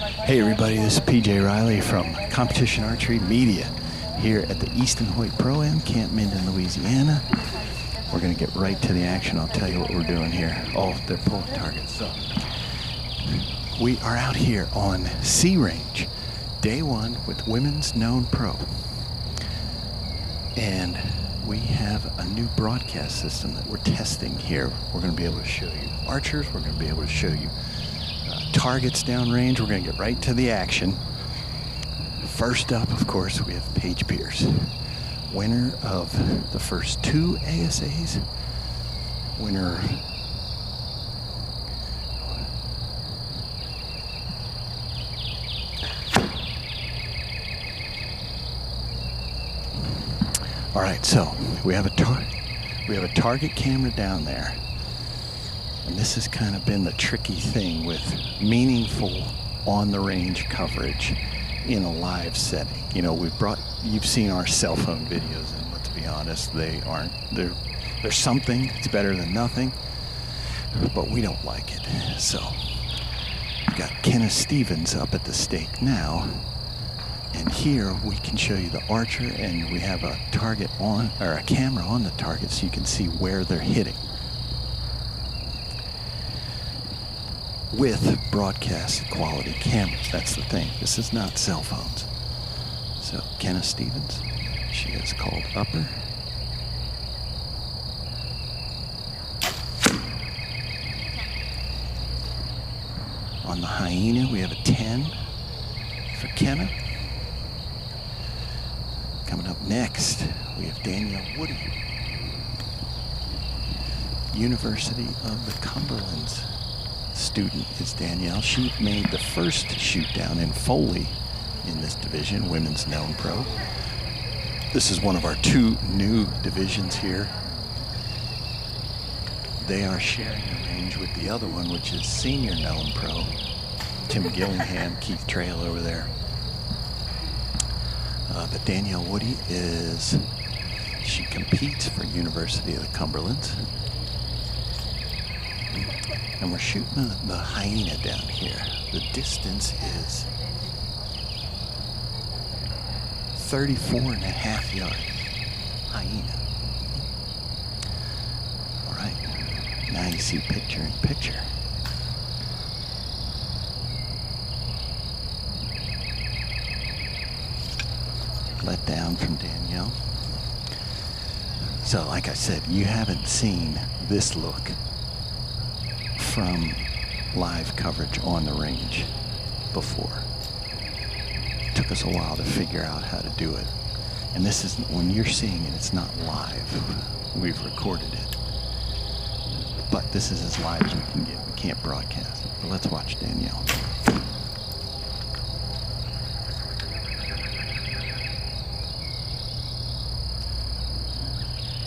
Hey everybody, this is PJ Riley from Competition Archery Media here at the Easton Hoyt Pro Camp Minden, Louisiana. We're going to get right to the action. I'll tell you what we're doing here. Oh, they're pulling targets. So we are out here on C Range, day one with Women's Known Pro. And we have a new broadcast system that we're testing here. We're going to be able to show you archers. We're going to be able to show you targets downrange. We're going to get right to the action. First up, of course, we have Paige Pierce, winner of the first two ASAs, winner all right, so we have a target camera down there. And this has kind of been the tricky thing with meaningful on-the-range coverage in a live setting. You know, you've seen our cell phone videos, and let's be honest, they're something. It's better than nothing, but we don't like it. So we've got Kenneth Stevens up at the stake now, and here we can show you the archer, and we have a target on, or a camera on the target, so you can see where they're hitting. With broadcast quality cameras. That's the thing. This is not cell phones. So Kenneth Stevens, she is called upper. On the hyena, we have a 10 for Kenna. Coming up next, we have Danielle Woody, University of the Cumberlands student is Danielle. She made the first shoot down in Foley in this division, Women's Known Pro. This is one of our two new divisions here. They are sharing the range with the other one, which is Senior Known Pro. Tim Gillingham, Keith Trail over there. But Danielle Woody she competes for University of the Cumberlands. And we're shooting the hyena down here. The distance is 34.5 yards. Hyena. All right. Now you see picture in picture. Let down from Danielle. So, like I said, you haven't seen this look from live coverage on the range before. It took us a while to figure out how to do it. And this isn't, when you're seeing it, it's not live. We've recorded it. But this is as live as we can get. We can't broadcast it. But let's watch Danielle.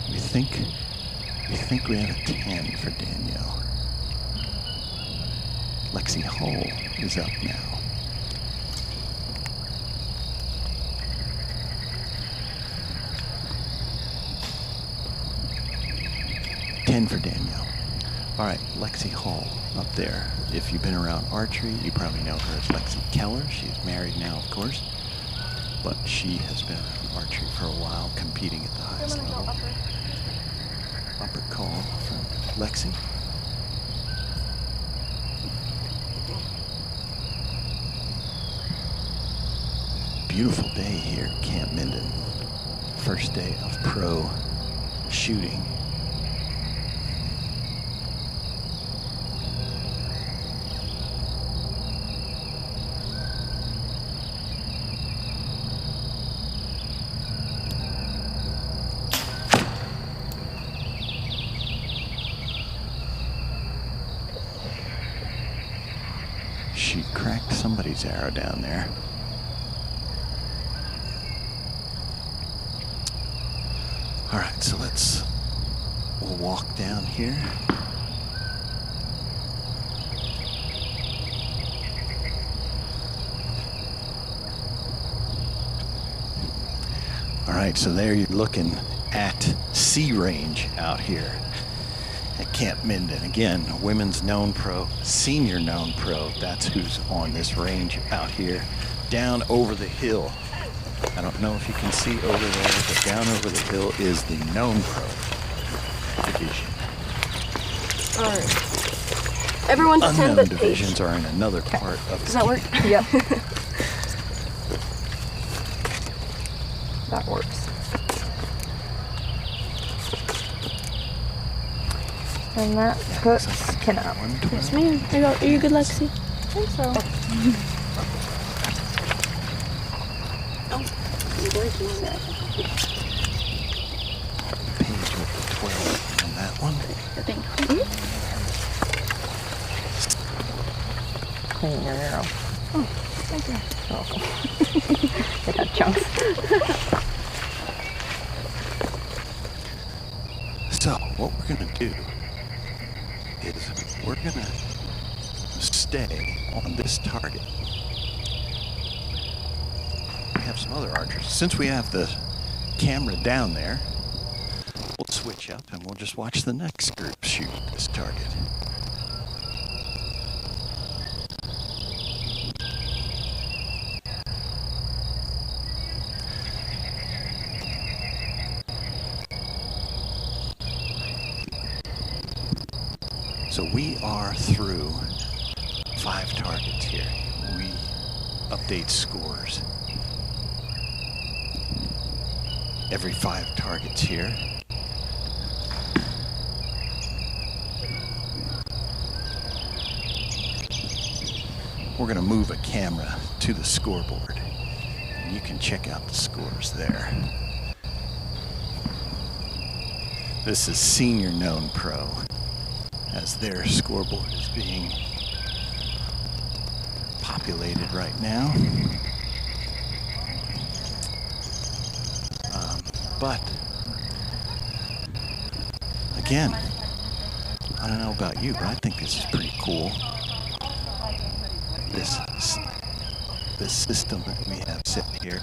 We think we have a 10 for Danielle. Lexi Hull is up now. $10 for Danielle. All right, Lexi Hull up there. If you've been around archery, you probably know her as Lexi Keller. She's married now, of course, but she has been around archery for a while, competing at the highest level. Upper call from Lexi. Beautiful day here at Camp Minden. First day of pro shooting. She cracked somebody's arrow down there. All right, so we'll walk down here. All right, so there you're looking at C Range out here. at Camp Minden. Again, a women's known pro, senior known pro. That's who's on this range out here, down over the hill. I don't know if you can see over there, but down over the hill is the known pro division. All right. Everyone's a 10 Unknown but divisions are in another part of Does that work? Yep. That works. And that puts Ken out. Yes, ma'am. Are you good, Lexi? I think so. Page with the 12 on that one. Thank you. Clean your arrow. Oh, thank you. You're welcome. It had chunks. So what we're going to do is we're going to stay on this target. We have some other archers. Since we have the camera down there, we'll switch up and we'll just watch the next group shoot this target. So we are through 5 targets here. We update scores every 5 targets here. We're going to move a camera to the scoreboard, and you can check out the scores there. This is senior known pro, as their scoreboard is being populated right now. But again, I don't know about you, but I think this is pretty cool. This system that we have set here.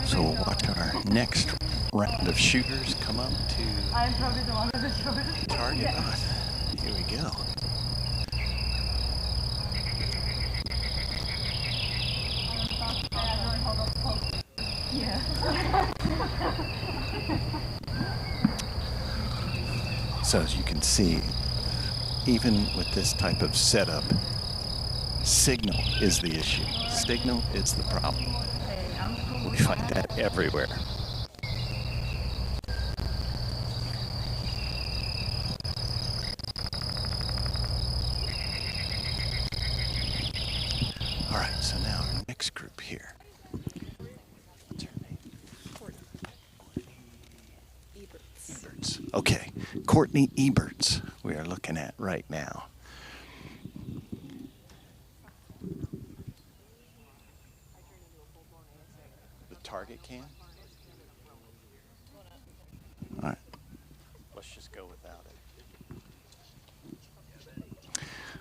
So we'll watch our next round of shooters come up to target. Oh, here we go. So as you can see, even with this type of setup, signal is the issue. Signal is the problem. We find that everywhere. All right, so now our next group here. What's her name? Eberts. Okay, Courtney Eberts we are looking at right now. Target cam? All right. Let's just go without it.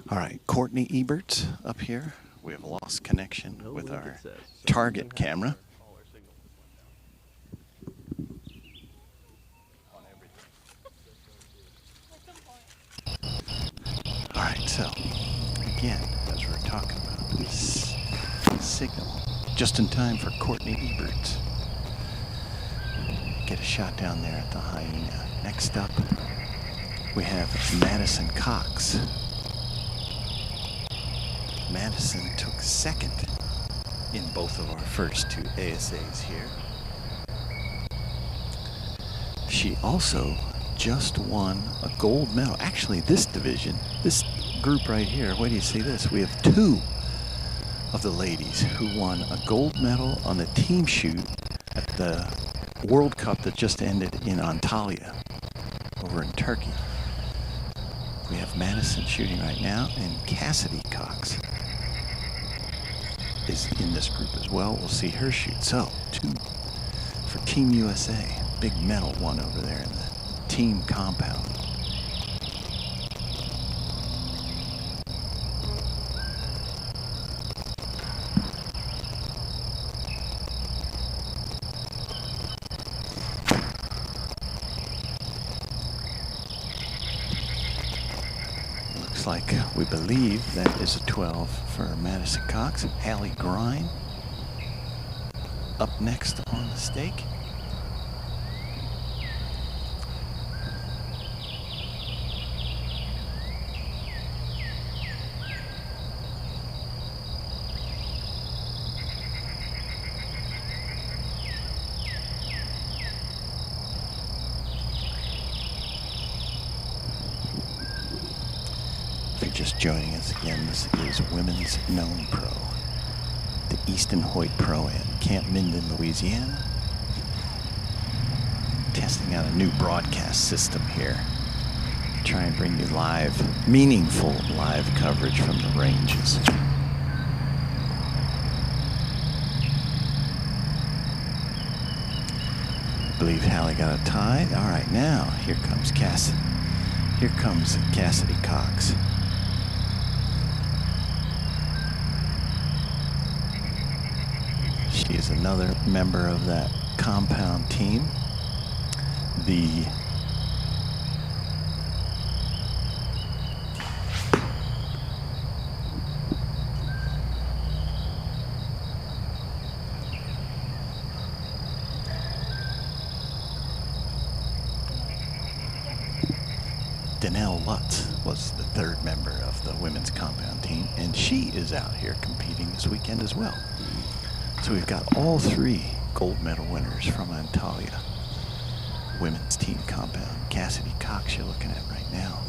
All right, Courtney Eberts up here. We have lost connection with our target camera. All right, so again, as we're talking about this signal, just in time for Courtney Eberts. Get a shot down there at the hyena. Next up, we have Madison Cox. Madison took second in both of our first 2 ASAs here. She also just won a gold medal. Actually, this division, this group right here, wait till you see this. We have 2 of the ladies who won a gold medal on the team shoot at the World Cup that just ended in Antalya over in Turkey. We have Madison shooting right now, and Cassidy Cox is in this group as well. We'll see her shoot. So 2 for Team USA. Big medal won over there in the team compound. looks like we believe that is a 12 for Madison Cox. Hallie Grine up next on the stake. If you're just joining us again, this is Women's Known Pro, the Easton Hoyt Pro in Camp Minden, Louisiana. Testing out a new broadcast system here. Try and bring you live, meaningful live coverage from the ranges. I believe Hallie got a tie. All right, now here comes Cassidy. Here comes Cassidy Cox. She is another member of that compound team. Danelle Lutz was the third member of the women's compound team, and she is out here competing this weekend as well. So we've got all three gold medal winners from Antalya women's team compound. Cassidy Cox you're looking at right now.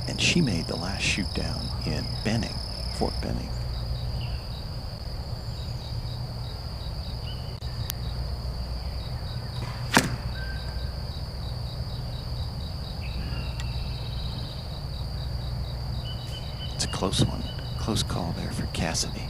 And she made the last shoot down in Benning, Fort Benning. It's a close one. Close call there for Cassidy.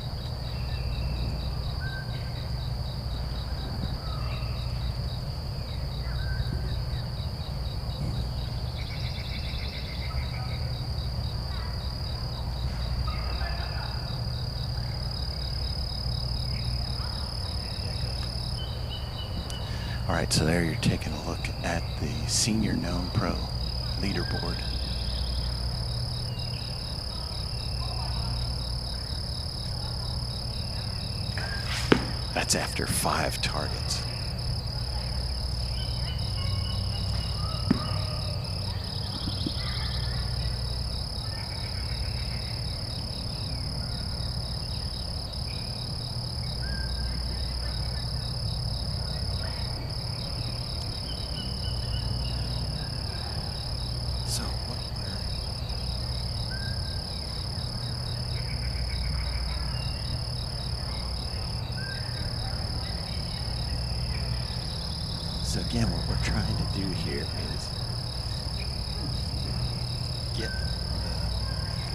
All right, so there you're taking a look at the Senior Known Pro leaderboard. That's after 5 targets. So what So again, what we're trying to do here is get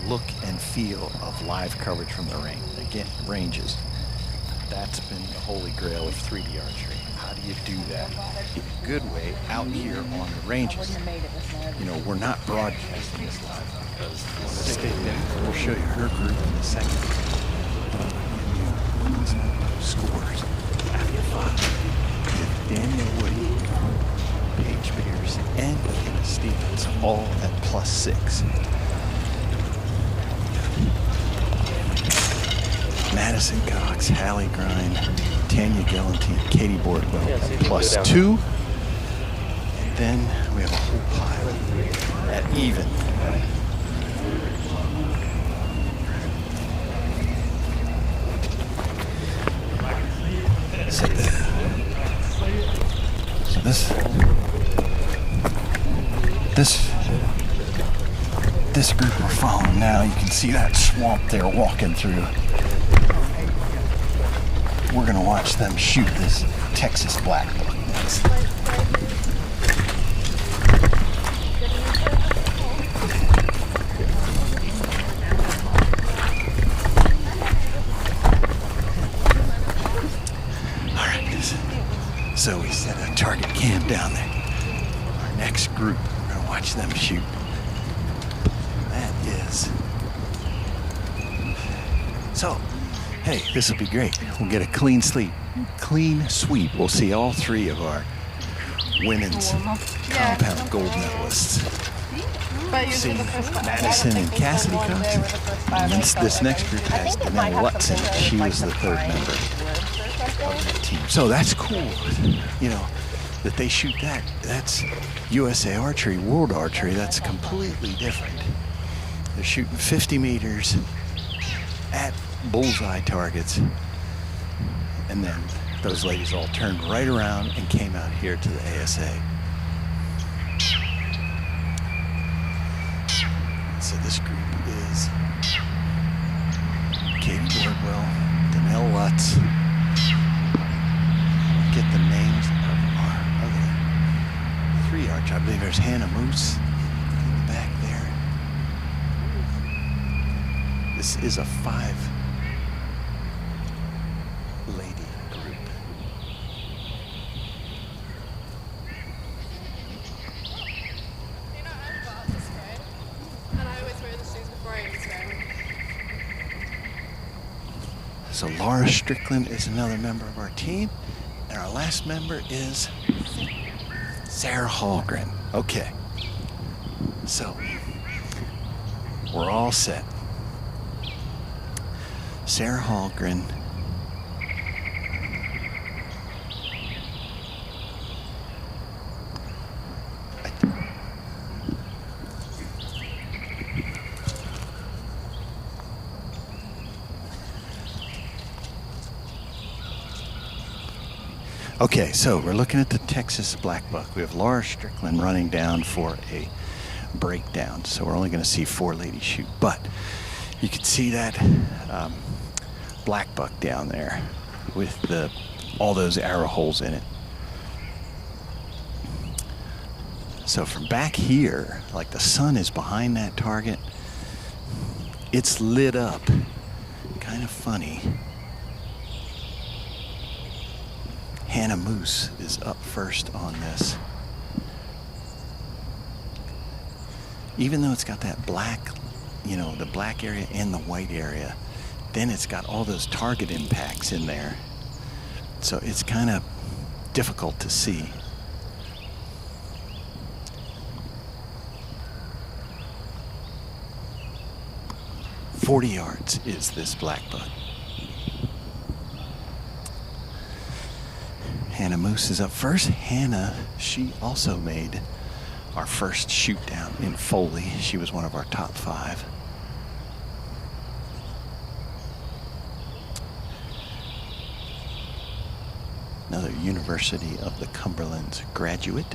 the look and feel of live coverage from the ranges. That's been the holy grail of 3D archery. How do you do that in a good way out here on the ranges? You know, we're not broadcasting this live because this is stay there. We'll show you her group in a second. Scores after 5. Daniel Woody, Paige Beers, and Kenna Stevens, all at +6. Madison Cox, Hallie Grine, Tanya Galantine, Katie Bordwell at +2. And then we have a whole pile at even. This group we're following now, you can see that swamp they're walking through. We're gonna watch them shoot this Texas black buck next. All right, so we set a target cam down there. Our next group, we're gonna watch them shoot. So, hey, this will be great. We'll get a clean sweep. We'll see all 3 of our women's compound gold medalists See Madison and Cassidy Cox. And this next group has Danelle Lutz in it. She was the third member of that team. So that's cool, you know, that they shoot that. That's USA Archery, World Archery. That's completely different. They're shooting 50 meters at bullseye targets. And then those ladies all turned right around and came out here to the ASA. So this group is Katie Wardwell, Danelle Lutz. Get the names of our other three archers. I believe there's Hannah Moose in the back there. This is a 5-lady group. So Laura Strickland is another member of our team. And our last member is Sarah Hallgren. Okay. So we're all set. Sarah Hallgren. Okay, so we're looking at the Texas Black Buck. We have Laura Strickland running down for a breakdown. So we're only going to see 4 ladies shoot. But you can see that Black Buck down there with all those arrow holes in it. So from back here, like the sun is behind that target, it's lit up. Kind of funny. Hannah Moose is up first on this. Even though it's got that black, you know, the black area and the white area, then it's got all those target impacts in there. So it's kind of difficult to see. "40 yards is this black buck. Hannah Moose is up first. Hannah, she also made our first shoot down in Foley. She was one of our top 5. Another University of the Cumberlands graduate.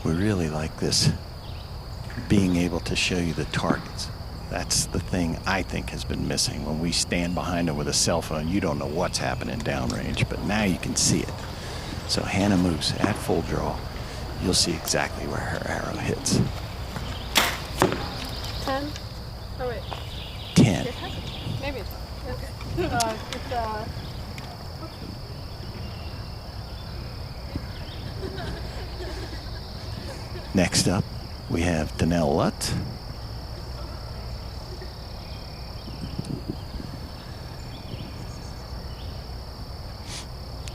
We really like this, being able to show you the targets. That's the thing I think has been missing. When we stand behind them with a cell phone, you don't know what's happening downrange, but now you can see it. So Hannah Moose at full draw, you'll see exactly where her arrow hits. 10? Oh wait. 10. Maybe it's okay. Next up, we have Danelle Lutz.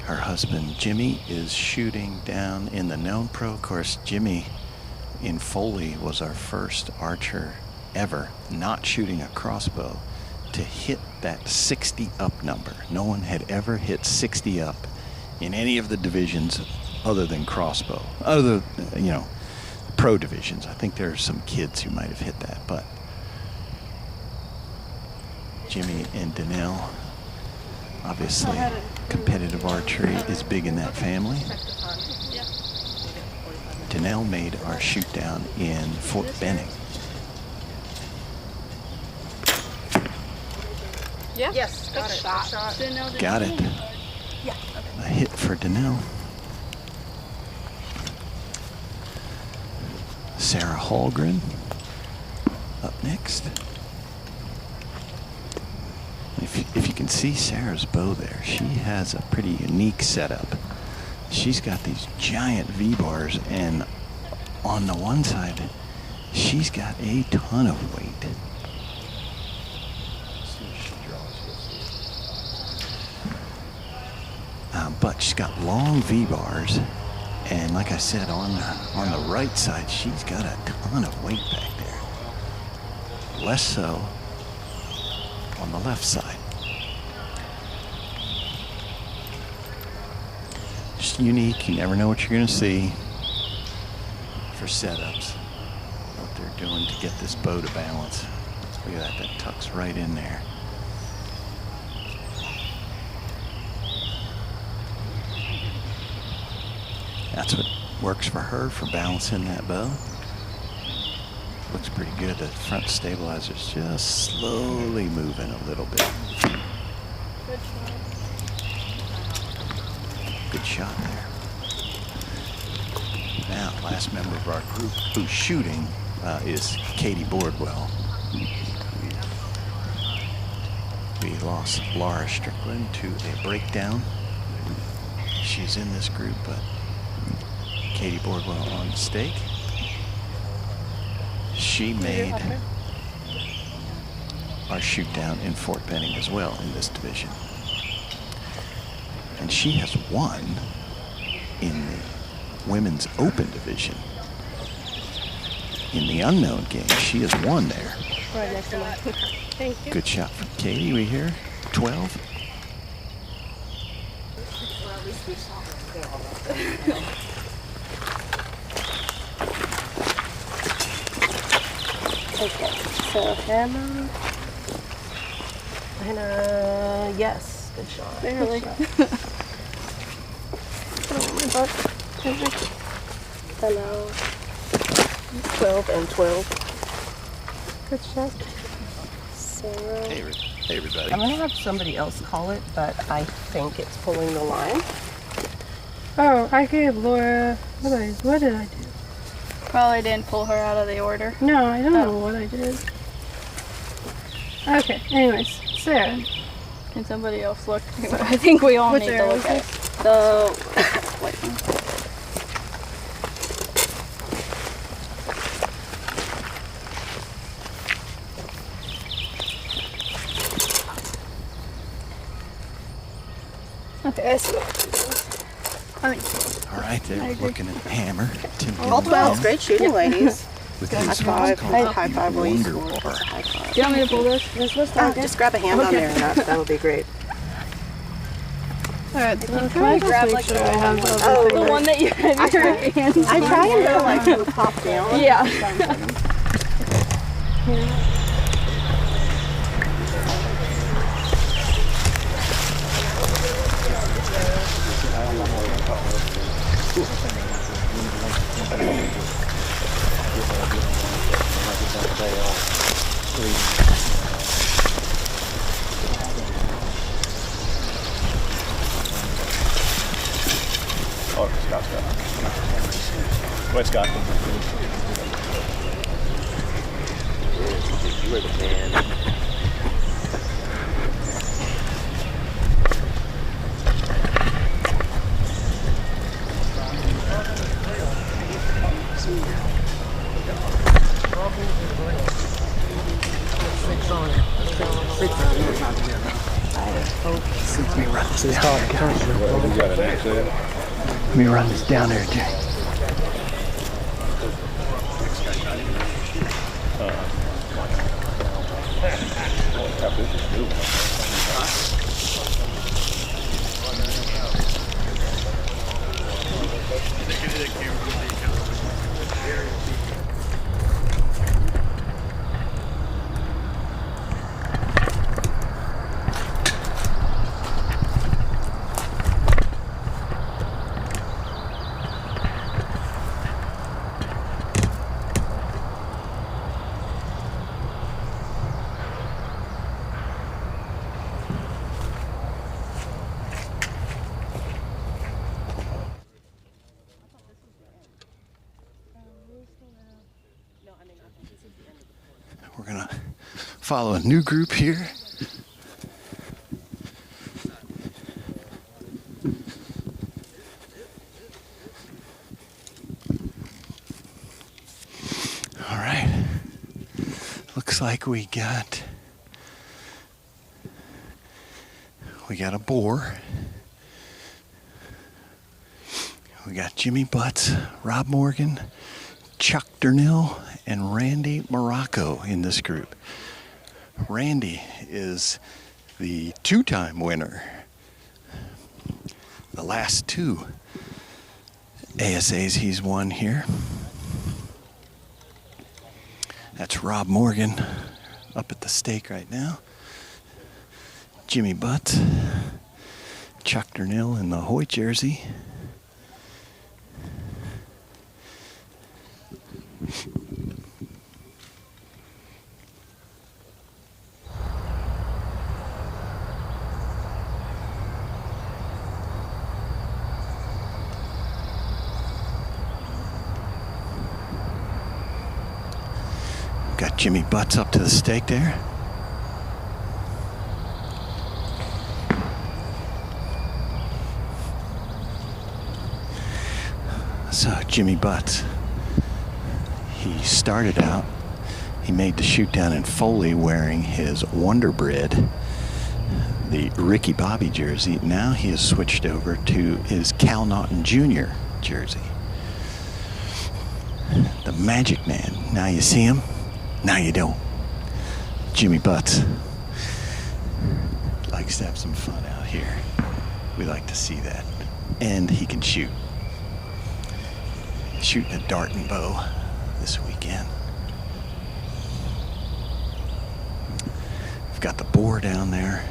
Her husband, Jimmy, is shooting down in the known pro. Of course, Jimmy in Foley was our first archer ever not shooting a crossbow to hit that 60 up number. No one had ever hit 60 up in any of the divisions other than crossbow. Other, you know, pro divisions. I think there are some kids who might have hit that, but Jimmy and Danelle, obviously competitive archery is big in that family. Danelle made our shoot down in Fort Benning. Yeah. Yes. Got it. Shot. Got it. Yeah. A hit for Danelle. Sarah Hallgren up next. If you can see Sarah's bow there, she has a pretty unique setup. She's got these giant V-bars, and on the one side, she's got a ton of weight. but she's got long V-bars, and like I said, on the right side, she's got a ton of weight back there. Less so on the left side. Just unique. You never know what you're going to see for setups. What they're doing to get this bow to balance. Look at that. That tucks right in there. That's what works for her for balancing that bow. Looks pretty good. The front stabilizer's just slowly moving a little bit. Good shot. Good shot there. Now, last member of our group who's shooting is Katie Boardwell. We lost Laura Strickland to a breakdown. She's in this group, but Katie Boardwell on stake. She made our shoot down in Fort Benning as well in this division. And she has won in the women's open division. In the unknown game, she has won there. Right next to mine. Thank you. Good shot from Katie. We hear 12. Okay, so hammer. And yes, good shot. Barely. Hello. 12 and 12. Good shot. Sarah. Hey, everybody. I'm gonna have somebody else call it, but I think it's pulling the line. Oh, I gave Laura. What did I do? Probably didn't pull her out of the order. No, I don't know what I did. Okay, anyways, Sarah. Can somebody else look? I think we all Which need to arrow look is at this? the white one. Okay, I see. I think All right, they're looking at the hammer. All 12. Great shooting, ladies. With High this five. one's called High five, the ladies. Wonder Bar. High five. Do you want me to pull this? This was Just grab a hand on there, and that would be great. Alright, so can I I grab, grab like, sure I have the Oh, The one that you had your hands I try and go like from the top down. Yeah. Oh, Scott's got it. Go ahead, Scott. You were the man. Let me run this down. You got an accident? Let me run this down there, Jay. We're gonna follow a new group here. All right. Looks like we got a boar. We got Jimmy Butts, Rob Morgan, Chuck Durnell, and Randy Morocco in this group. Randy is the two-time winner. The last two ASAs he's won here. That's Rob Morgan up at the stake right now. Jimmy Butts, Chuck Durnell in the Hoyt jersey. Got Jimmy Butts up to the stake there. So Jimmy Butts, he started out, he made the shoot down in Foley wearing his Wonder Bread, the Ricky Bobby jersey. Now he has switched over to his Cal Naughton Jr. jersey. The Magic Man. Now you see him, now you don't. Jimmy Butts likes to have some fun out here. We like to see that. And he can shoot. Shooting a dart and bow this weekend. We've got the boar down there.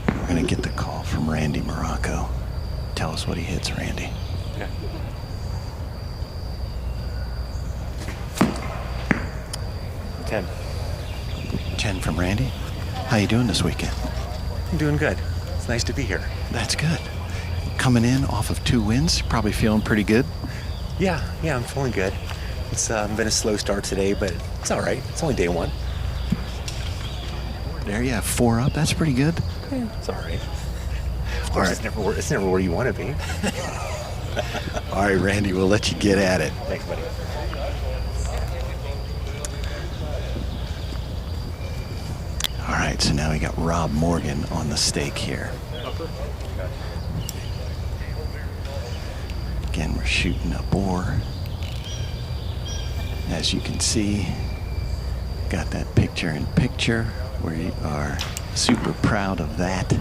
We're gonna get the call from Randy Morocco. Tell us what he hits, Randy. Yeah. Ten. 10 from Randy. How you doing this weekend? I'm doing good. It's nice to be here. That's good. Coming in off of 2 wins, probably feeling pretty good. Yeah, I'm feeling good. It's been a slow start today, but it's all right. It's only day 1. There you have 4 up. That's pretty good. Yeah, it's all right. Of course, All right. it's never where you want to be. All right, Randy, we'll let you get at it. Thanks, buddy. All right, so now we got Rob Morgan on the stake here. Again, we're shooting a boar. As you can see, got that picture-in-picture. We are super proud of that,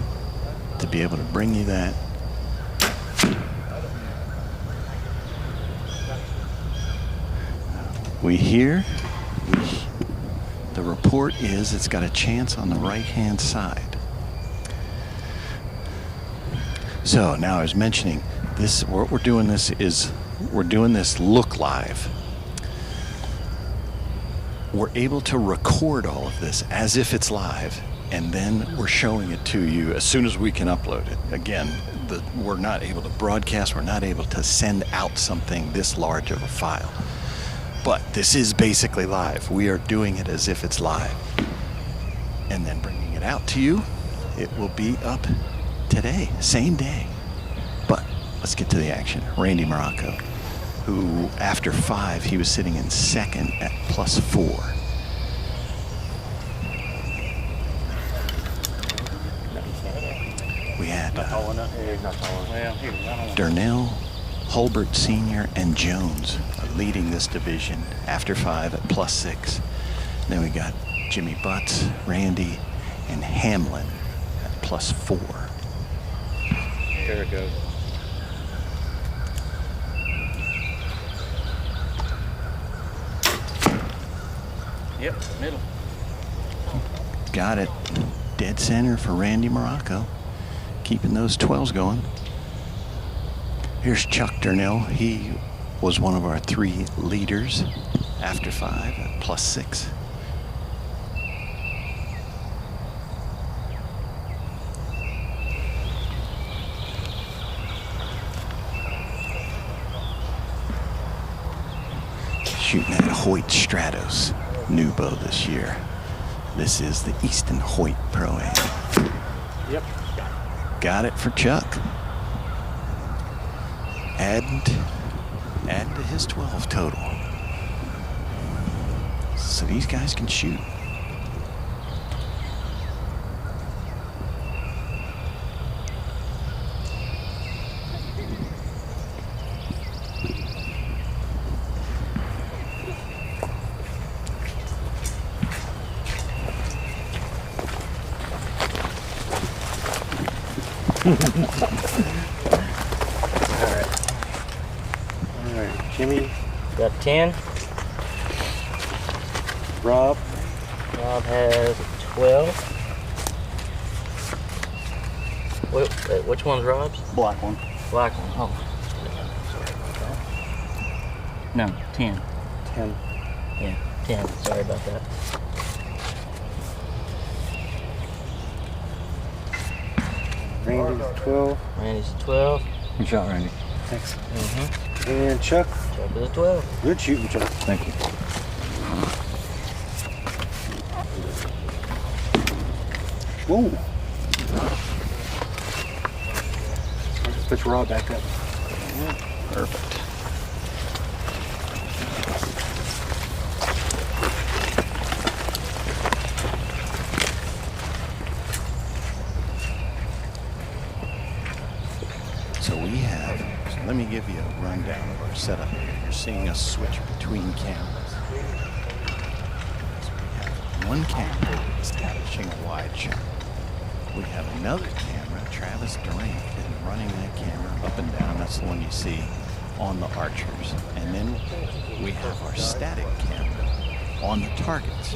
to be able to bring you that. The report is it's got a chance on the right-hand side. So now I was mentioning this, what we're doing this is, we're doing this look live. We're able to record all of this as if it's live, and then we're showing it to you as soon as we can upload it. Again, we're not able to broadcast, we're not able to send out something this large of a file. But this is basically live. We are doing it as if it's live. And then bringing it out to you. It will be up today, same day. But let's get to the action. Randy Morocco, who after 5, he was sitting in second at +4. We had Durnell, Holbert Sr., and Jones are leading this division after 5 at +6. Then we got Jimmy Butts, Randy, and Hamlin at +4. There it goes. Yep, middle. Got it. Dead center for Randy Morocco. Keeping those 12s going. Here's Chuck Durnell. He was one of our 3 leaders after 5 at +6. Shooting at a Hoyt Stratos, new bow this year. This is the Easton Hoyt Pro. Yep. Got it for Chuck. Add to his 12 total. So these guys can shoot. All right, Jimmy. Got 10. Rob. Rob has 12. Which one's Rob's? Black one. Black one. Oh. Sorry about that. No, 10. 10. Yeah, 10. Sorry about that. Randy's 12. Randy's 12. Good shot, Randy. Thanks. Mm-hmm. And Chuck. Chuck is a 12. Good shooting, Chuck. Thank you. Whoa. Put your rod back up. Perfect. So we have, let me give you a rundown of our setup here. You're seeing us switch between cameras. So we have one camera establishing a wide shot. We have another camera, Travis Durant, is running that camera up and down. That's the one you see on the archers. And then we have our static camera on the targets.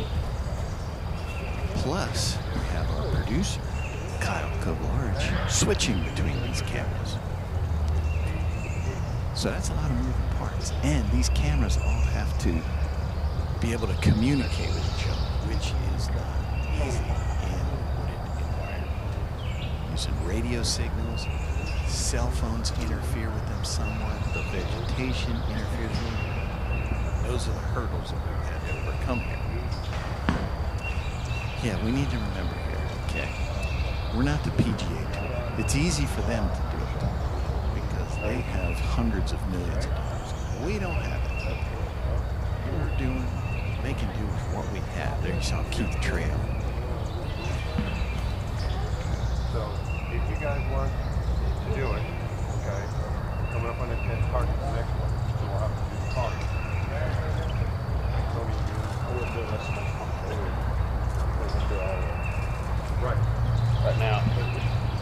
Plus, we have our producer, Kyle Kovalarich, switching between these cameras. So that's a lot of moving parts. And these cameras all have to be able to communicate with each other, which is not easy in wooded environment. Using radio signals, cell phones interfere with them somewhat, the vegetation interferes with them. Those are the hurdles that we've had to overcome here. Yeah, we need to remember here, okay? We're not the PGA Tour. It's easy for them to do it because they have hundreds of millions of dollars. We don't have it. We're making do with what we have. There you saw Keith Trail. So if you guys want to do it, okay, coming up on the 10 target, the next one, so we'll have to do the target. Right. Right now,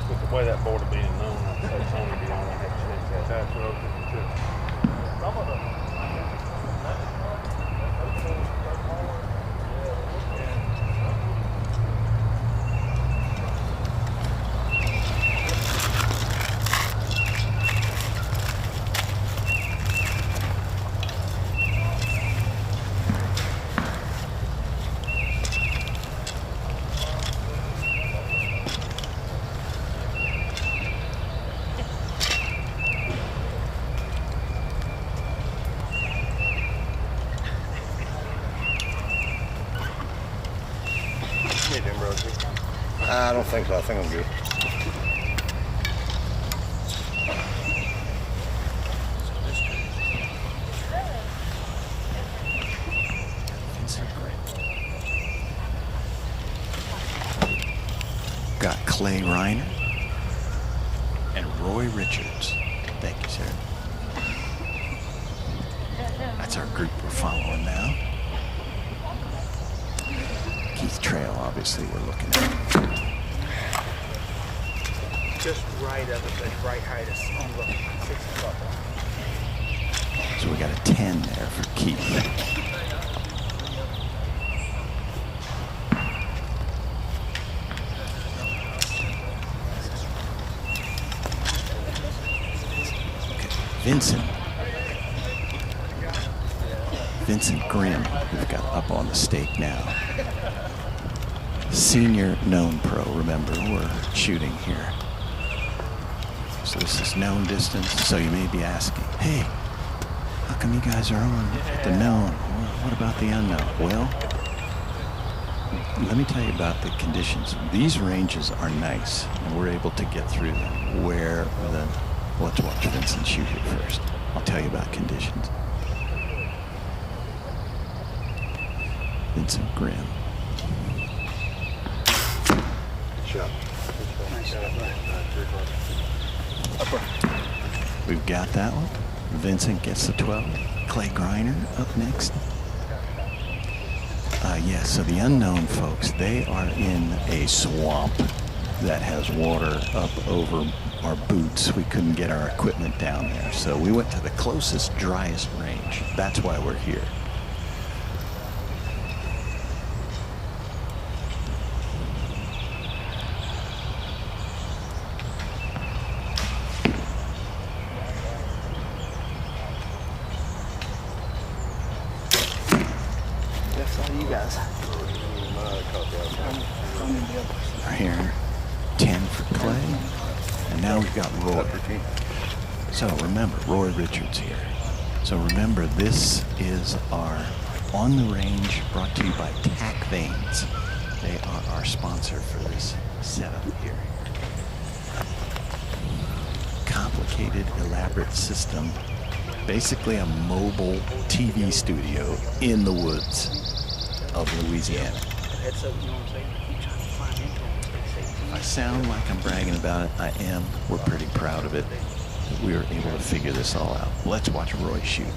with the way that board is being known, I'd say Tony be the only one that has a chance at. That's what I was thinking too. Some of them. I don't think so. I think I'm good. Got Clay Reiner and Roy Richards. Thank you, sir. That's our group we're following now. Keith Trail, obviously, we're looking at. Just right of it, but right height is on the 6 o'clock. So we got a 10 there for Keith. Vincent Grimm, we've got up on the stake now. Senior known pro, remember, we're shooting here. So this is known distance, so you may be asking, hey, how come you guys are on at the known? What about the unknown? Well, let me tell you about the conditions. These ranges are nice, and we're able to get through them. Let's watch Vincent shoot here first. I'll tell you about conditions. Vincent Grimm. Good shot. Nice shot. We've got that one. Vincent gets the 12. Clay Griner up next. Yeah, so the unknown folks, they are in a swamp. that has water up over our boots. We couldn't get our equipment down there. So we went to the closest, driest range. That's why we're here. You guys. We're here, 10 for Clay, and now we've got Roy. So remember, Roy Richards here. So remember, this is our On the Range brought to you by TAC Veins. They are our sponsor for this setup here. Complicated, elaborate system. Basically a mobile TV studio in the woods of Louisiana. Heads up, you know what I'm saying? I keep trying to find into them. I sound like I'm bragging about it. I am. We're pretty proud of it. That we were able to figure this all out. Let's watch Roy shoot.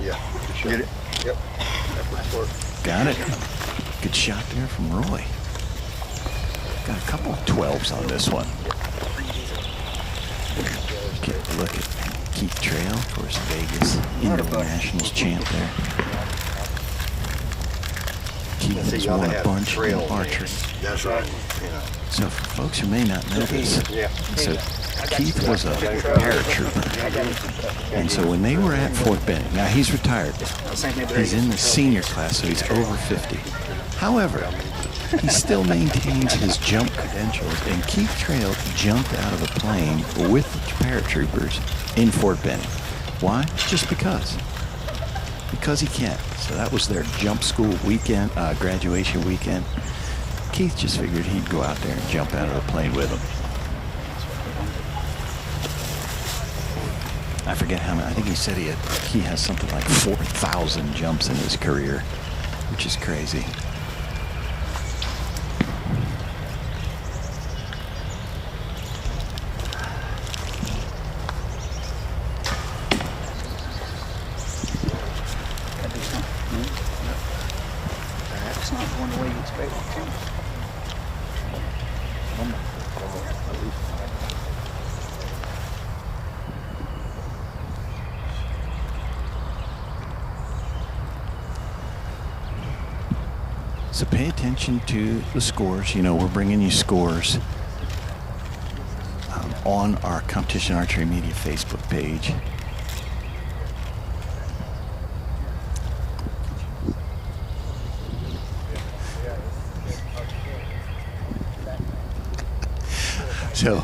Yeah. Get it? Yep. Got it. Good shot there from Roy. Got a couple of 12s on this one. Get a look at Keith Trail, of course, Vegas Internationals champ there. Keith has won a bunch in archery. That's right. So for folks who may not know this, so Keith was a paratrooper. And so when they were at Fort Benning, now he's retired. He's in the senior class, so he's over 50. However, he still maintains his jump credentials, and Keith Trail jumped out of a plane with the paratroopers in Fort Benning. Why? Just because. Because he can. So that was their jump school weekend, graduation weekend. Keith just figured he'd go out there and jump out of the plane with them. I forget how many. I think he said he has something like 4,000 jumps in his career, which is crazy. It's not going the way you expect it to. So pay attention to the scores. You know, we're bringing you scores on our Competition Archery Media Facebook page. So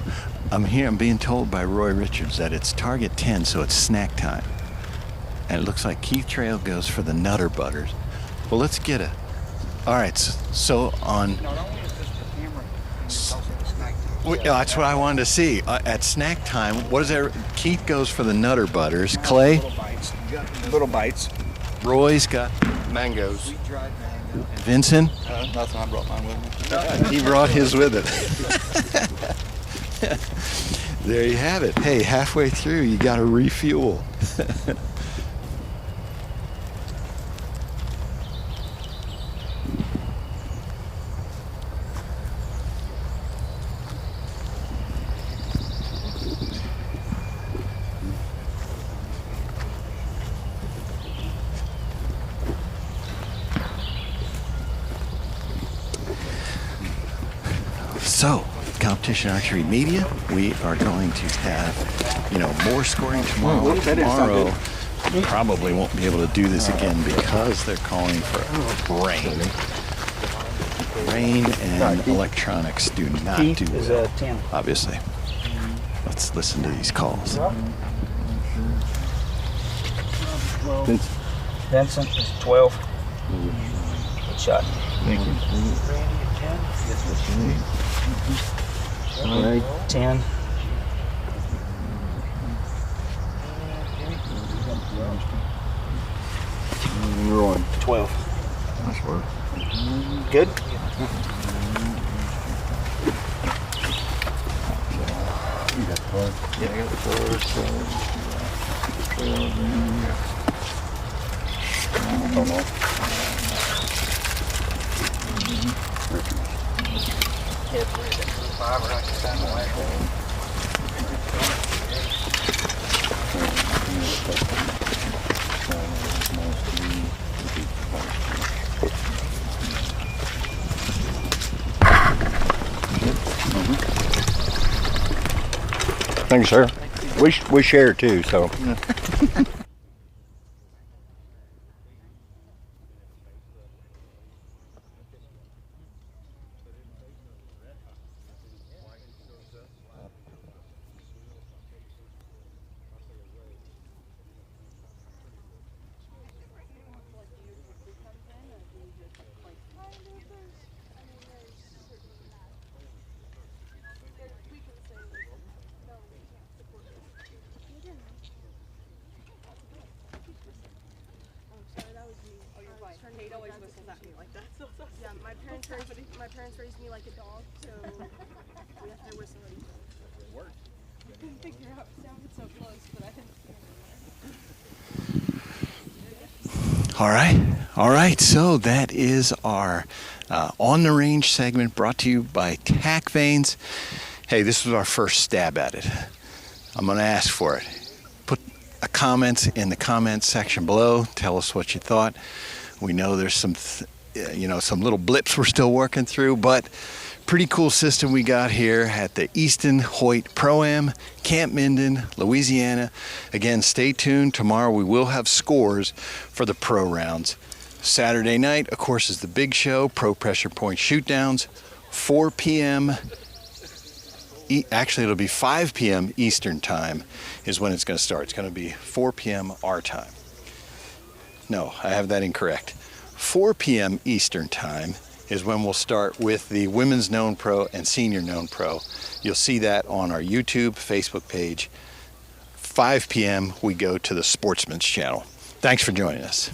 I'm being told by Roy Richards that it's target 10, so it's snack time. And it looks like Keith Trail goes for the Nutter Butters. Well, let's get a... All right, so on... that's what I wanted to see. At snack time, what is there? Keith goes for the Nutter Butters. Clay? Little bites. Roy's got... Mangoes. Vincent? Nothing. I brought mine with me. He brought his with it. There you have it. Hey, halfway through, you got to refuel. So, Competition Archery Media, we are going to have, more scoring tomorrow. Tomorrow, we probably won't be able to do this again because they're calling for rain. Rain and electronics do not do well, obviously. Let's listen to these calls. Vincent is 12. Good shot. Thank you. All right. 10. Roy. 12. Nice work. Good? You got the card? Yeah, I got the card. Don't know. Thank you, sir. We share too, so. Kate always whistles at me like that. Yeah, my parents raised me like a dog, so we have to whistle at each other. It worked. I couldn't figure out, it sounded so close, but I didn't. All right. So that is our on the range segment brought to you by TAC Vanes. Hey, this was our first stab at it. I'm going to ask for it. Put a comment in the comments section below. Tell us what you thought. We know there's some, some little blips we're still working through, but pretty cool system we got here at the Easton Hoyt Pro-Am, Camp Minden, Louisiana. Again, stay tuned. Tomorrow we will have scores for the pro rounds. Saturday night, of course, is the big show, Pro Pressure Point Shootdowns, 4 p.m. Actually, it'll be 5 p.m. Eastern time is when it's going to start. It's going to be 4 p.m. our time. No, I have that incorrect. 4 p.m. Eastern time is when we'll start with the Women's Known Pro and Senior Known Pro. You'll see that on our YouTube, Facebook page. 5 p.m. we go to the Sportsman's channel. Thanks for joining us.